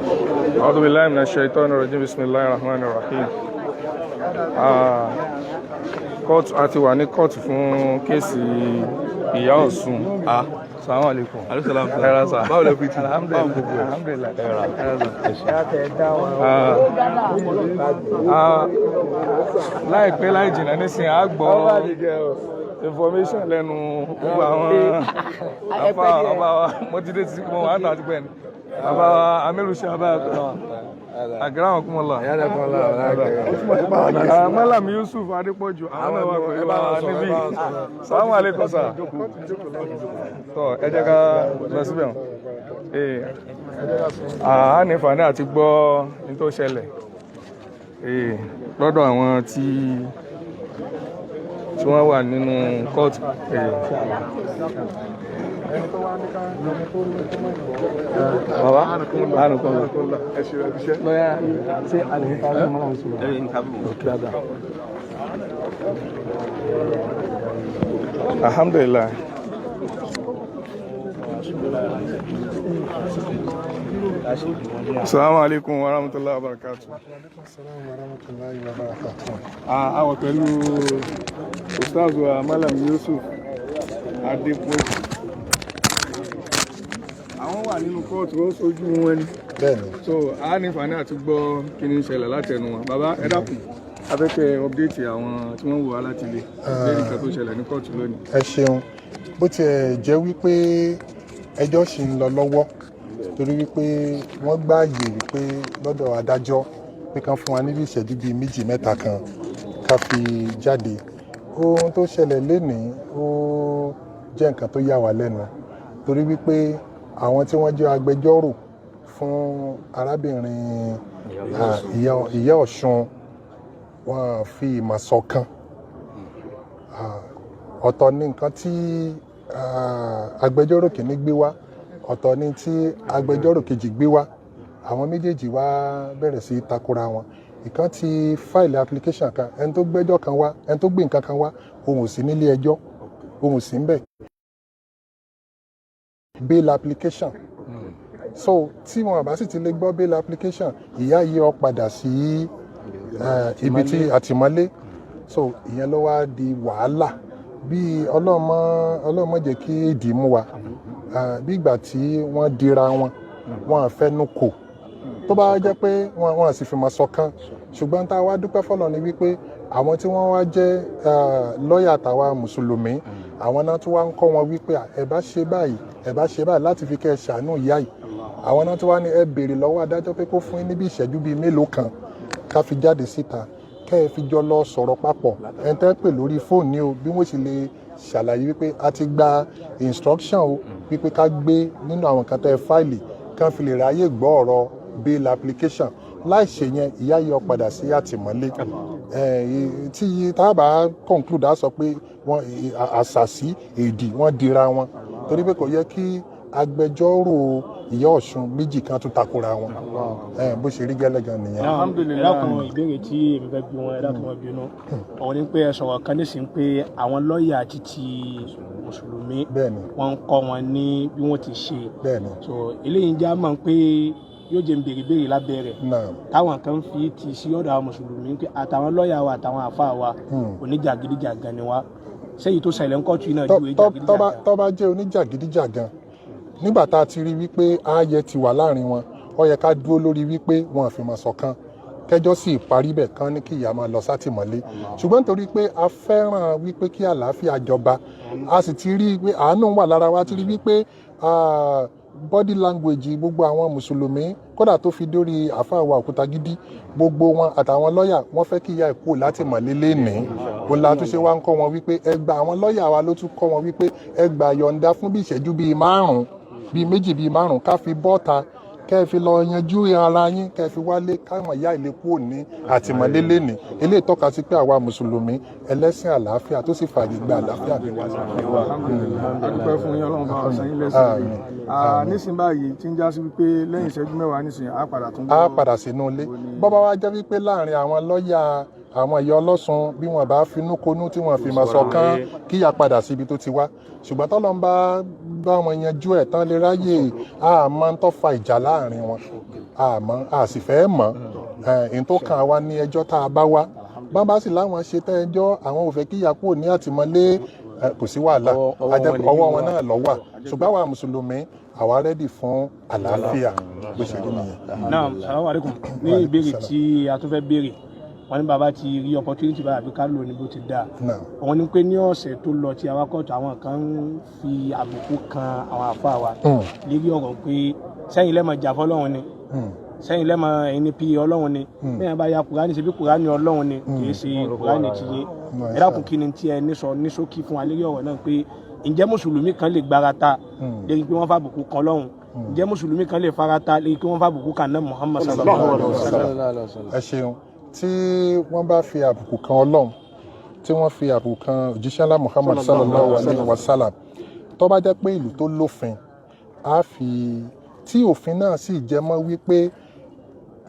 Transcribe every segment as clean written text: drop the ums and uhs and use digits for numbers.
أعوذ بالله من الشيطان الرجيم بسم الله الرحمن الرحيم. Court àti wà ní court fún kéèsì ìyá Ọ̀ṣun. Assalamu alaikum. Alaikum. Ẹ̀rọ sà. Báwo lẹ fi ti? Alhamdulillah. Láìpẹ́ láì jìnnà nísìnyí a gbọ́ information lẹ́nu gbogbo àwọn ọba wa mọ́tídé tí mo wà nù àti pẹ́ ni. Àbá amẹ́lùsẹ̀ àbá àgẹ́ráwọn kúmọ̀ lọ. Mọ́làmí Yusuf Adépọ̀jù àwọn ọmọ pẹ̀lú wa níbí. Assalamu alaikum sà. Tọ́ ẹ jẹ́ ká lọ síbẹ̀. A ní fàní àti gbọ́ ní tó ṣẹlẹ̀ lọ́dọ̀ àwọn tí wọ́n wà nínú kóòtù. Bàbá ànùkọ́ lọ́yà ṣé àlèkà ló máa ń sọ̀rọ̀. Alhamdulillah. Assalamu alaikum wa rahmatullahi wa barakatuh. Assalamu wa rahmatullahi wa barakatuh. Àwa pẹ̀lú Ustaz wa Malam Yusuf Adépọ̀jù. Àwọn wà nínú kóòtù ó sojú wọn ni. Bẹ́ẹ̀ni. So a ní fàní àti gbọ́ kí ni ìṣẹ̀lẹ̀ láti ẹnu wọn. Bàbá ẹ dákun afẹ́fẹ́ update àwọn tí wọ́n wò wá láti ilé lórí nǹkan tó ṣẹlẹ̀ ní kóòtù lónìí. Ẹ ṣeun. Bó tiẹ̀ jẹ́ wípé ẹjọ́ ṣì ń lọ lọ́wọ́ torí wípé wọ́n gbààyè wípé lọ́dọ̀ adájọ́ pé kán fún wa níbi ìṣẹ́jú bíi méjì mẹ́ta kan ká fi jáde. Ohun tó ṣẹlẹ̀ lénìí ó jẹ́ nǹkan tó yà wá lẹ́nu torí wípé àwọn tí wọ́n jẹ́ agbẹjọ́rò fún arábìnrin ìyá Ọ̀ṣun wọ́n fi ìmọ̀ ṣọ̀kan. Ọ̀tọ̀ ní nǹkan tí agbẹjọ́rò kìíní gbé wá, ọ̀tọ̀ ní tí agbẹjọ́rò kejì gbé wá. Àwọn méjèèjì wá bẹ̀rẹ̀ sí takora wọn. Ìkan ti fáìlì application kan, ẹni tó gbẹ́jọ́ kan wá, ẹni tó gbé nǹkan kan wá, òun ò sí nílé ẹjọ́, òun ò sí ńbẹ̀. Bail application. So tí wọn bá sì ti lè gbọ́ bail application, ìyá yìí ó padà sí ibi tí àtìmọ́lé. So ìyẹn ló wá di wàhálà. Bí ọlọ́mọ jẹ́ kí èdè mú wa, bí ìgbà tí wọ́n dira wọn fẹ́nu kò. Tó bá jẹ́ pé wọ́n sì fi mọ̀ ṣọ̀kan, ṣùgbọ́n tá a wá dúpẹ́ fọ́lọ́run ni wípé àwọn tí wọ́n wá jẹ́ lọ́ọ̀yà tàwa mùsùlùmí, àwọn náà tún wá ń kọ́ wọn wípé ẹ bá ṣe báyìí láti fi kẹ́ ẹ ṣàánú ìyá yìí. Àwọn náà tún wá ní ẹ béèrè lọ́wọ́ adájọ́ pé kó fún yín níbi ìṣẹ́jú bíi mélòó kan ká fi jáde síta kẹ́ ẹ fi jọ lọ sọ̀rọ̀ papọ̀. Ẹ tẹ́ pè lórí fóònù ni o bí wọ́n sì lè ṣàlàyé wípé a ti gba instruction o wípé ká gbé nínú àwọn kan tẹ́ fáìlì kán fi lè ráyè gbọ́ ọ̀rọ̀ bail application. Láì ṣe yẹn ìyá yìí ó padà sí àtìmọ́lé. Tí tá a bá conclude á sọ pé wọ́n àṣàsí èdì wọ́n dira wọn torí pé kò yẹ kí agbẹjọ́rò ìyá Ọ̀ṣun méjì kan tún takora wọn. Bó ṣe rí gẹ́lẹ́gan nìyẹn. Alhamdulillah. Ẹ̀dákun ìbéèrè tí èmi fẹ́ bí wọn ẹ̀dákun wọn bínú. Òun ni pé ẹ sọ̀rọ̀ kan nísìnyí pé àwọn lọ́ọ̀yà àti ti mùsùlùmí wọ́n ń kọ́ wọn ní bí wọ́n ti ṣe. So eléyìí já mọ̀ pé yóò jẹ́ béèrè lábẹ́ rẹ̀. Táwọn kan fi ti sí ọ̀dọ̀ àwọn mùsùlùmí pé àtàwọn lọ́ọ̀yà wa àtàwọn àfáà wa oníjàgídíjàgan ni wá. Sẹ́yìn tó ṣẹlẹ̀ ń kọ́tù iná ju ìjàgídíjàgan. Tó bá jẹ́ oníjàgídíjàgan, nígbà tá a ti rí wípé ààyè ti wà láàrin wọn, ó yẹ ká dúró lórí wípé wọn fi mọ̀ ṣọ̀kan kẹjọ́ sì parí bẹ̀ kán ní kí ìyá máa lọ sátìmọ́lé. Ṣùgbọ́n nítorí pé a fẹ́ràn wípé kí àlàáfíà jọba, a sì ti rí pé àánú wà lára wa, ti rí wípé body language gbogbo àwọn mùsùlùmí kódà tó fi dórí àfáà wa Òkútagídí, gbogbo wọn àtàwọn lọ́ọ̀yà wọ́n fẹ́ kí ìyá ẹ̀ kú látìmọ́lé lénìí. Òun la tún ṣe wá ń kọ́ wọn wípé àwọn lọ́ọ̀yà wa ló tún kọ́ wọn wípé ẹ gbà yọ̀ǹda fún bí ìṣẹ́jú bíi méjì bíi márùn-ún ká fi bọ́ta kẹ́ ẹ fi lọ yanjú ara yín, kẹ́ ẹ fi wálé káwọn ìyá ilé kúrò ní àtìmọ́lé lénìí. Eléyìí tọ́ka sí pé àwa mùsùlùmí ẹlẹ́sìn àlàáfíà tó sì fààyè gba àlàáfíà ní wàásù. Adúpẹ́ fún yín, Ọlọ́run bá wa san yín lẹ́san. Nísìnyí báyìí tí ń já sí wípé lẹ́yìn ìṣẹ́jú mẹ́wàá nísìnyí á padà tún á padà sínú ilé. Bọ́bá wa jẹ́ wípé láàrin àwọn lọ́ọ̀yà àwọn ìyá Ọlọ́sùn bí wọ́n bá finú konú tí wọ́n fi mọ̀ ṣọ̀kan kíyà padà síbi tó ti wá ṣùgbọ́n tọ́lọ́ ń bá wọn yanjú ẹ̀ tán lè ráyè àmọ́ ń tó fa ìjà láàrin wọn àmọ́ a sì fẹ́ mọ̀ èyí tó kàn wá ní ẹjọ́ tá a bá wá bá bá sì láwọn ṣe tẹ́ ẹjọ́ àwọn ò fẹ́ kíyà kúrò ní àtìmọ́lé kò sí wàhálà ọwọ́ wọn náà ló wà ṣùgbọ́n àwa mùsùlùmí àwa rẹ́dì fún àlàáfíà bó ṣe rí nìyẹn. náà salamu alaikum ní ìbéèrè tí a tún fẹ́ béèrè wọ́n ní bàbá ti rí opportunity báyà bí ká lò ní bó ti dáa wọ́n ní pé ní ọ̀sẹ̀ tó lọ tí awakọ̀tọ̀ àwọn kan ń fi àbùkù kan àwọn àfa wa lérí ọ̀rọ̀ pé sẹ́yìn lẹ́mọ̀ jà fọ́lọ́run ni sẹ́yìn lẹ́mọ̀ ẹni pí ọlọ́run ni bẹ́ẹ̀ bá ya kùránì ṣe bí kùránì ọlọ́run ni kì í ṣe kùránì ti yé ẹ dákun kí ni tí ẹ ní ṣókí fún wa lérí ọ̀rọ̀ náà pé ǹjẹ́ mùsùlùmí kan lè gbárata lérí pé wọ́n fàbùkù kan lọ́hùn ǹjẹ́ mùsùlùmí kan lè farata lérí pé wọ́n fàbùkù kan náà Muhammad sallallahu alaihi wasallam. ẹ ṣeun tí wọ́n bá fi àbùkù kan Ọlọ́run tí wọ́n fi àbùkù kan òjíṣẹ́ ńlá Muhammad sallallahu alaihi wasallam tó bá jẹ́ pé ìlú tó lófin á fi tí òfin náà sì jẹ mọ́ wípé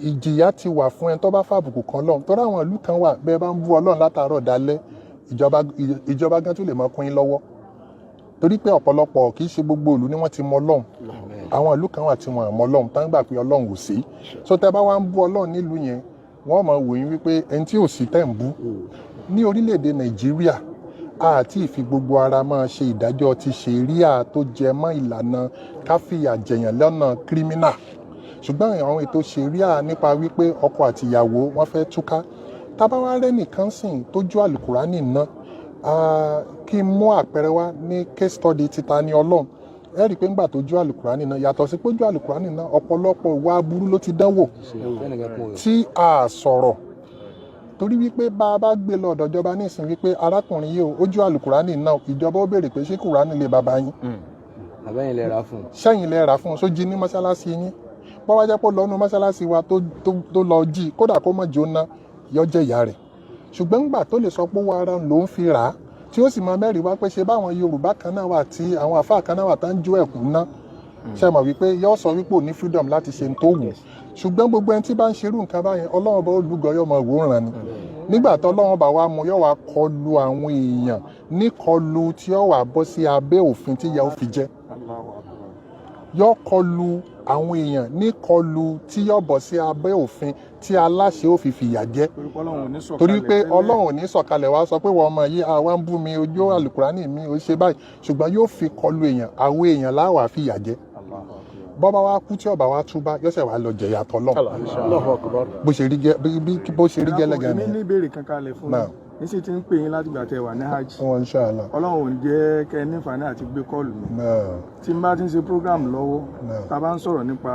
ìjìyà ti wà fún ẹni tó bá fàbùkù kan Ọlọ́run tó ráwọn ìlú kan wà bẹ́ẹ̀ bá ń bú Ọlọ́run látàárọ̀ dalẹ́ ìjọba gan tó lè mọ kún yín lọ́wọ́ torí pé ọ̀pọ̀lọpọ̀ kì í ṣe gbogbo ìlú ni wọ́n ti mọ Ọlọ́run àwọn ìlú kan wà tí wọ́n mọ Ọlọ́run tán gbà pé Ọlọ́run ò sí so tẹ́ bá wá ń bú Ọlọ́run nílùú yẹn wọ́n máa wò yín wípé ẹni tí ò sí tẹ̀ ń bú ní orílẹ̀-èdè Nàìjíríà àti ìfi gbogbo ara máa ṣe ìdájọ́ ti ṣẹ̀ríà tó jẹ mọ́ ìlànà káfíà jẹ̀yàn lọ́nà kírímínà ṣùgbọ́n àwọn ètò ṣẹ̀ríà nípa wípé ọkọ àtìyàwó wọ́n fẹ́ túká tábáwá rẹ́ nìkan sìn tó ju àlùkùránì náà kí n mú àpẹẹrẹ wá ní case study títa ní Ọlọ́run ẹ rí i pé ńgbà tó ju àlùkùránì náà yàtọ̀ sí pé ju àlùkùránì náà ọ̀pọ̀lọpọ̀ ìwà aburú ló ti dánwò tí a sọ̀rọ̀ torí wípé bá a bá gbé lọ ọ̀dọ̀ ìjọba nísìn wípé arákùnrin yìí ó ju àlùkùránì náà ìjọba ó béèrè pé ṣé kùránì lè bàbá yín àbẹ́yìn lè ra fún un sẹ́yìn lè rà fún un sójí ní mọ́ṣáláṣí yín bọ́ wá jẹ́ pé lọ́nu mọ́ṣáláṣí wa tó lọ jí kódà kó mọ̀ jóná yọ jẹ́ ìyá rẹ̀ ṣùgbọ́n ńgbà tó lè sọ pé owó ara ló ń fi rà á tí ó sì máa mẹ́rin wá pé ṣe báwọn Yorùbá kan náà wà tí àwọn àfáà kan náà wà tá ń jó ẹ̀kú ná ṣe mọ̀ wípé yóò sọ wípé ò ní freedom láti ṣe tó wù ṣùgbọ́n gbogbo ẹni tí bá ń ṣerú nǹkan báyẹn Ọlọ́run bá olùgọ́ yóò máa wòran ni nígbà tó Ọlọ́run bá wá mú yóò wá kọlu àwọn èèyàn níkọlu tí yóò wá bọ́ sí abẹ́ òfin tí ìyà ó fi jẹ yóò kọlu àwọn èèyàn níkọlu tí yóò bọ́ sí abẹ́ òfin tí aláṣẹ ó fi fìyà jẹ torí pé Ọlọ́run ò ní sọ̀kalẹ̀ wá sọ pé wọ́n ọmọ yìí àwa ń bú mi ojú àlùkùránì mi ò ṣe báyìí ṣùgbọ́n yóò fi kọlu èèyàn àwọn èèyàn láwàá fìyà jẹ bọ́bá wa kú tí ọba wa túbá yọ́sẹ̀ wa lọ jẹ̀yà tọ́lọ́ bó ṣe rí gẹ́lẹ́gẹ́ ni. ní ìbéèrè kankan lè fún mi níṣẹ́ tí ń pè yín láti gbà tẹ́ wà ní hajj Ọlọ́run ò ní jẹ́ kẹ́ nífààní àti gbé kọ́ọ̀lù mi tí n bá ti ń ṣe program lọ́wọ́ tá a bá ń sọ̀rọ̀ nípa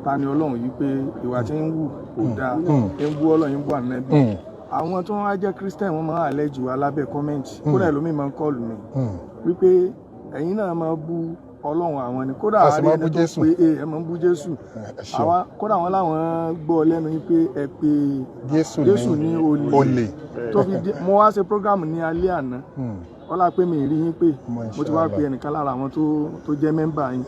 ta ni Ọlọ́run yìí pé ìwà tí ń wù kò dáa ń bú Ọlọ́run ń bú ànábì àwọn tó wá jẹ́ Christian wọ́n máa àlẹ́jù wa lábẹ́ kọ́mẹ́ǹtì kódà ẹlòmíì máa ń kọ́ọ̀lù mi wípé ẹ̀yin náà máa bú Ọlọ́run àwọn ni kódà àwọn ẹni tó pé ẹ máa ń bú Jésù àwa kódà wọn láwọn gbọ́ lẹ́nu yín pé ẹ pé Jésù ní olè tó fi mo wá ṣe program ní alẹ́ àná ọlá pé mi rí yín pé mo ti wá pe ẹnìkan lára àwọn tó jẹ́ mẹ́mbà yín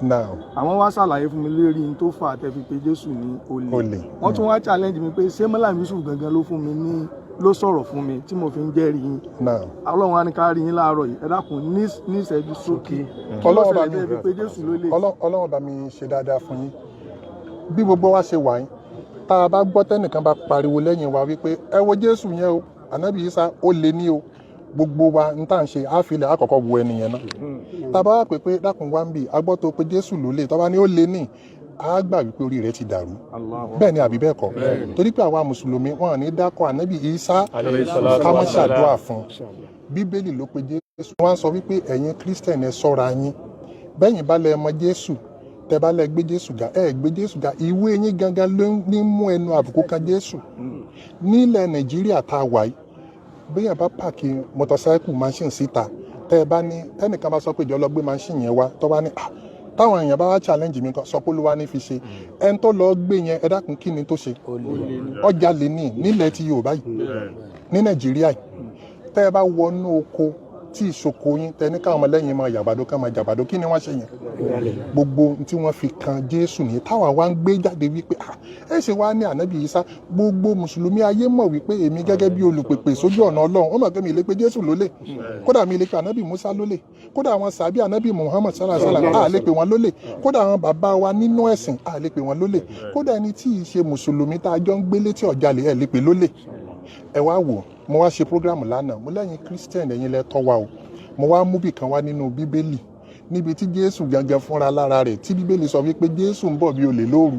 àwọn wá ṣàlàyé fún mi lérí n tó fà tẹ́ fi pé Jésù ní olè wọ́n tún wá challenge mi pé ṣé Mọ́lá Yusuf gangan ló fún mi ní ló sọ̀rọ̀ fún mi tí mo fi ń jẹ́rìí yín Ọlọ́run á ní ká rí yín láàárọ̀ yìí ẹ dákun ní ìṣẹ́jú sókè Ọlọ́run bá mi ṣe dáadáa fún yín bí gbogbo wa ṣe wà yín tá a bá gbọ́ tẹ́nìkan bá pariwo lẹ́yìn wa wípé ẹ wo Jésù yẹn o ànábì Ìsá ó lè ní o gbogbo wa n tá à ń ṣe àfilẹ̀ àkọ́kọ́ wo ẹni yẹn náà tá a bá wà pé dákun wá ń bì agbọ́ tó pé Jésù ló lè tọ́ba ní ó lè ní a gbà wípé orí rẹ̀ ti dàrú bẹ́ẹ̀ ni àbí bẹ́ẹ̀ kọ́ torí pé àwa mùsùlùmí wọn ní dákọ̀ ànábì Ìsá ká mọ́ ṣàdúrà fún bíbélì ló pe Jésù wọ́n sọ wípé ẹ̀yin Kírísítẹ̀nì ẹ ṣọ́ra yín bẹ́yìn bá lẹ mọ Jésù tẹ bá lẹ gbé Jésù ga ẹ gbé Jésù ga ìwé yín gangan ló ní mú ẹnu àbùkù kan Jésù nílẹ̀ Nàìjíríà tá a wà yìí bẹ́yìn bá pààkì mọ́tọ́sáìkù máṣíìnì síta tẹ́ ẹ bá ní tẹ́nìkan bá sọ pé ìjọ lọ gbé máṣíìnì yẹn wá tọ́ bá ní táwọn èèyàn bá wá challenge mi kan sọ pé olúwa ní fi ṣe ẹni tó lọ gbé yẹn ẹ dákun kí ni tó ṣe ọjà lè ní nílẹ̀ ti Yorùbá yìí ní Nàìjíríà yìí tẹ́ ẹ bá wọnú oko tí ìṣòkò yín tẹ ní káwọn ọmọlẹ́yìn máa yàgbàdo ká máa jàgbàdo kí ni wọ́n ṣe yẹn gbogbo tí wọ́n fi kan Jésù ní táwa wá ń gbé jáde wípé ẹ ṣe wá ní ànábì Ìsá gbogbo mùsùlùmí ayé mọ̀ wípé èmi gẹ́gẹ́ bí olùpèpè sójú ọ̀nà Ọlọ́run ó mọ̀ pé mi lè pe Jésù lólè kódà mi lè pe ànábì Musa lólè kódà àwọn sàbí ànábì Muhammad sallallahu alaihi wasallam a lè pe wọn lólè kódà àwọn bàbá wa nínú ẹ̀sìn a lè pe wọn lólè kódà ẹni tí ì ṣe mùsùlùmí tá a jọ ń gbélé tí ọ̀jalè ẹ̀ lè pe lólè ẹ wá wò mo wá ṣe program lánàá mo lẹ́yìn Christian ẹ̀yin lẹ tọ́ wa o mo wá mú bì kan wá nínú bíbélì níbi tí Jésù gangan fúnra lára rẹ̀ tí bíbélì sọ wípé Jésù ń bọ̀ bí olè lóru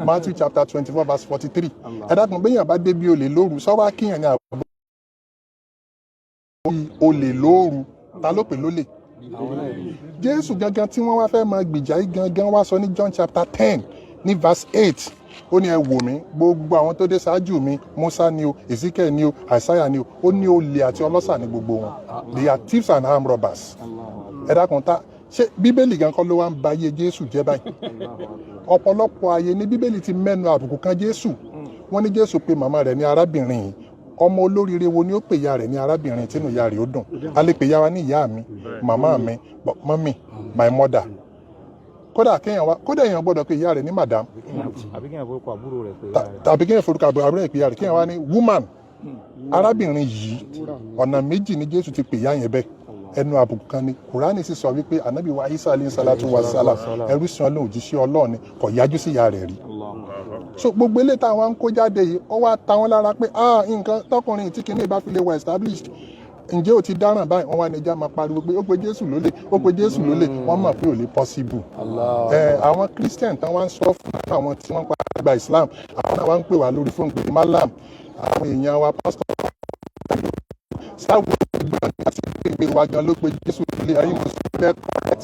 Matthew chapter 24 verse 43 ẹ dákun béèyàn bá dé bí olè lóru sọ́wọ́ kíyàn ní àbúrò olè lóru ta ló pè lólè Jésù gangan tí wọ́n wá fẹ́ máa gbìjà yìí gangan wá sọ ní John chapter 10 ní verse 8 ó ní ẹ wò mí gbogbo àwọn tó dé ṣáájú mi Musa ni o Ezekiel ni o Isaiah ni o ó ní olè àti ọlọ́ṣà ní gbogbo wọn they are thieves and armed robbers ẹ dákun ta ṣé bíbélì gan kọ́ ló wá ń ba ayé Jésù jẹ́ báyìí ọ̀pọ̀lọpọ̀ ayé ní bíbélì ti mẹ́nu àbùkù kan Jésù wọ́n ní Jésù pé màmá rẹ̀ ní arábìnrin yìí ọmọ olóríire wo ni ó pè ya rẹ̀ ní arábìnrin tínú ya rẹ̀ ó dùn a lè pè ya wa ní ìyá mi màmá mi mọ́mì my mother kódà èèyàn gbọ́dọ̀ pé ìyá rẹ̀ ní madam àbí kéèyàn forúkọ àbúrò rẹ̀ pé tàbí kéèyàn forúkọ àbúrò rẹ̀ pé ìyá rẹ̀ kéèyàn wá ní woman arábìnrin yìí ọ̀nà méjì ni Jésù ti pè ìyá yẹn bẹ́ẹ̀ ẹnu àbùkù kan ni Kùránì sì sọ wípé ànábì wa Ìsá alayhi salatu wa salam ẹrú sìn Ọlọ́run òjíṣẹ́ Ọlọ́run ni kò yájú sí ìyá rẹ̀ rí so gbogbo ilé táwọn ń kó jáde yìí ó wá ta wọn lára pé nǹkan tọkùnrin tí kìíní bá fi lè wà established ǹjẹ́ o ti dáràn báyìí wọ́n wá ní ẹja máa pariwo pé ó pe Jésù lólè ó pe Jésù lólè wọ́n mọ̀ pé ò lè possible àwọn Christian tán wá ń sọ fún àwọn tí wọ́n padà gba Islam àwọn náà wá ń pè wá lórí fóònù pé malam àwọn èèyàn wa pastor sáwọ ìgbà àti ìgbé wa gan ló pe Jésù lólè ayé mo sì fẹ́ correct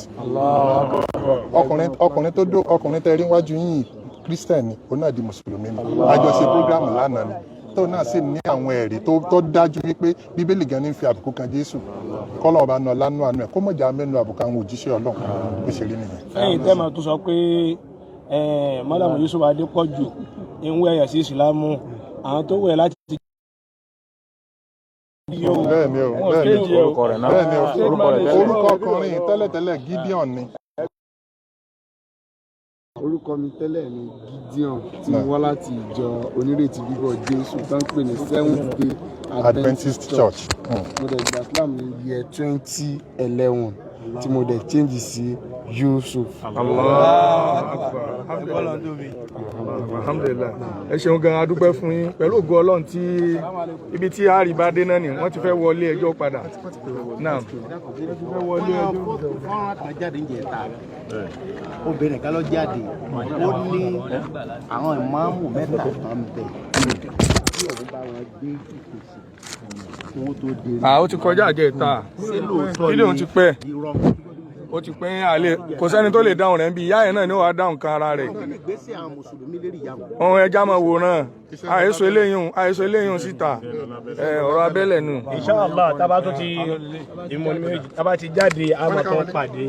ọkùnrin tẹ́ rí wájú yìí Christian ni òun náà di mùsùlùmí ni àjọṣe program lánàá ni tó náà sì ní àwọn ẹ̀rí tó dájú wípé bíbélì gan ní fi àbùkù kan Jésù kọ́lọ̀ ọba náà lánú àánú ẹ̀ kó mọ̀jà mẹ́nu àbùkù àwọn òjíṣẹ́ Ọlọ́run bó ṣe rí nìyẹn. ẹ̀yin tẹ́ máa tún sọ pé Mádàmù Yusuf Adépọ̀jù ń wẹ̀ ẹ̀yà sí ìsìlámù àwọn tó wẹ̀ láti ti. bẹ́ẹ̀ni orúkọ ọkùnrin tẹ́lẹ̀tẹ́lẹ̀ Gideon ni. Orúkọ mi tẹ́lẹ̀ ni Gideon tí mo wá láti ìjọ onírètí bíbọ̀ Jésù tó ń pè ní Seventh Day Adventist Church. Mo dẹ̀ gba Islam ní year 2011 tí mo dẹ̀ change sí Yusuf. Alhamdulillah ẹ ṣeun gan adúpẹ́ fún yín pẹ̀lú ògo Ọlọ́run tí ibi tí àríbádé náà ni wọ́n ti fẹ́ wọlé ẹjọ́ padà náà. fọ́nrán kan jáde ń jẹ ta obìnrin kan ló jáde ó ní àwọn ìmáàmù mẹ́ta kan bẹ̀ tí ọ̀run bá wọn gbé ìpèsè owó tó dé. Ó ti kọjá àjẹ ìta ilé òun ti pẹ́ ó ti pín àlè kò sẹ́ni tó lè dáhùn rẹ̀ ń bí ìyá yẹn náà ni ó wàá dáhùn kan ara rẹ̀. Ohun ẹja máa wòran àìsọ eléyìí síta ọ̀rọ̀ abẹ́lẹ̀ nù. Inshallah tábà tó ti ìmọ̀ ní méjì tábà ti jáde àmọ̀ tó ń pàdé.